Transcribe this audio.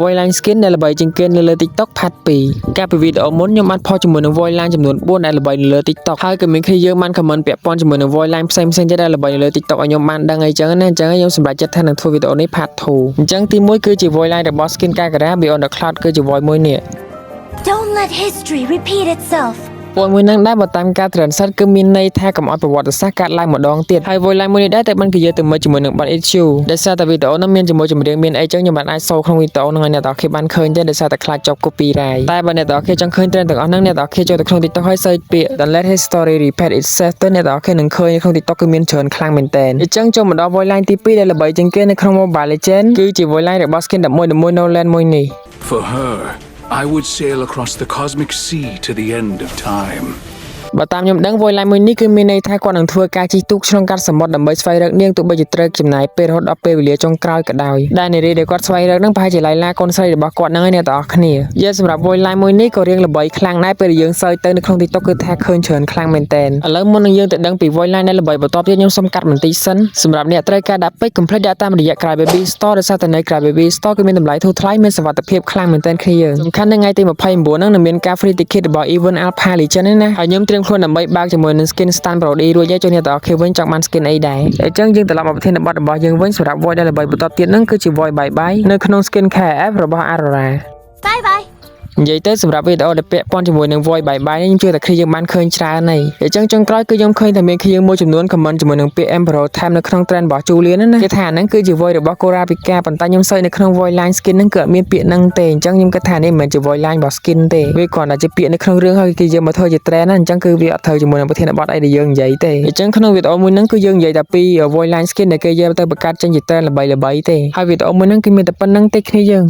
voice line skin ដែលល្បីជាងគេនៅលើ TikTok ផាត់2កាលពីវីដេអូមុនខ្ញុំបានផុសជាមួយនឹង voice line ចំនួន4ដែលល្បីនៅលើ TikTok ហើយក៏មានគ្នាយើងបាន comment ពាក់ព័ន្ធជាមួយនឹង voice line ផ្សេងៗទៀតដែលល្បីនៅលើ TikTok ឲ្យខ្ញុំបានដឹងអីចឹងណាអញ្ចឹងខ្ញុំសម្រេចចិត្តថានឹងធ្វើវីដេអូនេះ part 2អញ្ចឹងទី1គឺជា voice line របស់ Skin Kagura Beyond the Cloud គឺជា voice មួយនេះ Don't let history repeat itself. ពួកមួយនឹងដែរបើតាមការ translate គឺមានន័យថាកុំឲ្យប្រវត្តិសាស្ត្រកើតឡើងម្ដងទៀតហើយ voice line មួយនេះដែរតែបានគេយកទៅមើលជាមួយនឹង Bad Issue ដែលសារតែវីដេអូនោះមានជាមួយចម្រៀងមានអីចឹងខ្ញុំបានអាចសូក្នុងវីដេអូហ្នឹងឲ្យអ្នកទាំងអស់គ្នាបានឃើញទេដោយសារតែខ្លាចជាប់ copyright តែបើអ្នកទាំងអស់គ្នាចង់ឃើញ trend ទាំងអស់ហ្នឹងអ្នកទាំងអស់គ្នាចូលទៅក្នុង TikTok ហើយ search ពាក្យ Don't let history repeat itself ទៅអ្នកទាំងអស់គ្នានឹងឃើញនៅក្នុង TikTok គឺមានច្រើនខ្លាំងមែនតើអញ្ចឹងចូលមកដល់ voice line ទី2ដែលល្បីជាងគេនៅក្នុង Mobile Legends គឺជា voice line របស់ Skin 11 Nolan មួយនេះ For her, I would sail across the cosmic sea to the end of time. បើតាមខ្ញុំដឹង voice line មួយនេះគឺមានន័យថាគាត់នឹងធ្វើការជិះទូកឆ្លងកាត់សមុទ្រដើម្បីស្វែងរកនាងទោះបីជាត្រូវចំណាយពេលរហូតដល់ពេលវេលាចុងក្រោយក៏ដោយដែលនារីដែលគាត់ស្វែងរកនឹងប្រហែលជាឡៃឡាកូនស្រីរបស់គាត់នឹងឯអ្នកទាំងអស់គ្នាយេសម្រាប់ voice line មួយនេះក៏រៀងល្បីខ្លាំងដែរពេលយើងសើចទៅនៅក្នុង TikTok គឺថាឃើញច្រើនខ្លាំងមែនតើឥឡូវមុននឹងយើងទៅដឹងពី voice line ដែលល្បីបន្តទៀតខ្ញុំសូមកាត់បន្តិចសិនសម្រាប់អ្នកត្រូវការដាក់ពេក complete ដាក់តាមរយៈ Crybaby Store ដោយសារតែនៅ Crybaby Store គឺមានតម្លៃធូរថ្លៃមានសុវត្ថិភាពខ្លាំងមែនតើគ្នាយើងសំខាន់នៅថ្ងៃទី29ហ្នឹងនឹងមានការ free ticket របស់ Event Alpha Legend ណាហើយខ្ញុំត្រៀមខ្លួនដើម្បីបើកជាមួយនឹង skin stand Brody រួចហើយចូលអ្នកទាំងអស់គ្នាវិញចង់បាន skin អីដែរអញ្ចឹងយើងត្រឡប់មកប្រធានបទរបស់យើងវិញសម្រាប់ voice ដែលល្បីបន្តទៀតហ្នឹងគឺជា voice bye bye នៅក្នុង skin KF របស់ Aurora Bye bye. និយាយទៅសម្រាប់វីដេអូដែលពាក់ព័ន្ធជាមួយនឹង voice bye bye នេះខ្ញុំជឿថាគ្នាយើងបានឃើញច្រើនហើយអញ្ចឹងចុងក្រោយគឺខ្ញុំឃើញថាមានគ្នាយើងមួយចំនួន comment ជាមួយនឹងពាក្យ Emperor Time នៅក្នុង trend របស់ Julian ណាគេថាហ្នឹងគឺជា voice របស់ Kurapika ប៉ុន្តែខ្ញុំសើចនៅក្នុង voice line skin ហ្នឹងគឺអត់មានពាក្យហ្នឹងទេអញ្ចឹងខ្ញុំគិតថានេះមិនមែនជា voice line របស់ skin ទេវាគ្រាន់តែជាពាក្យនៅក្នុងរឿងហើយគេយកមកធ្វើជា trend ណាអញ្ចឹងគឺវាអត់ត្រូវជាមួយនឹងប្រធានបទអីដែលយើងនិយាយទេអញ្ចឹងក្នុងវីដេអូមួយហ្នឹងគឺយើងនិយាយតែពី voice line skin ដែលគេយកទៅបង្កើតចេញជា trend ល្បីៗទេហើយវីដេអូមួយហ្នឹងគឺមានតែប៉ុណ្្នឹងទេគ្នាយើង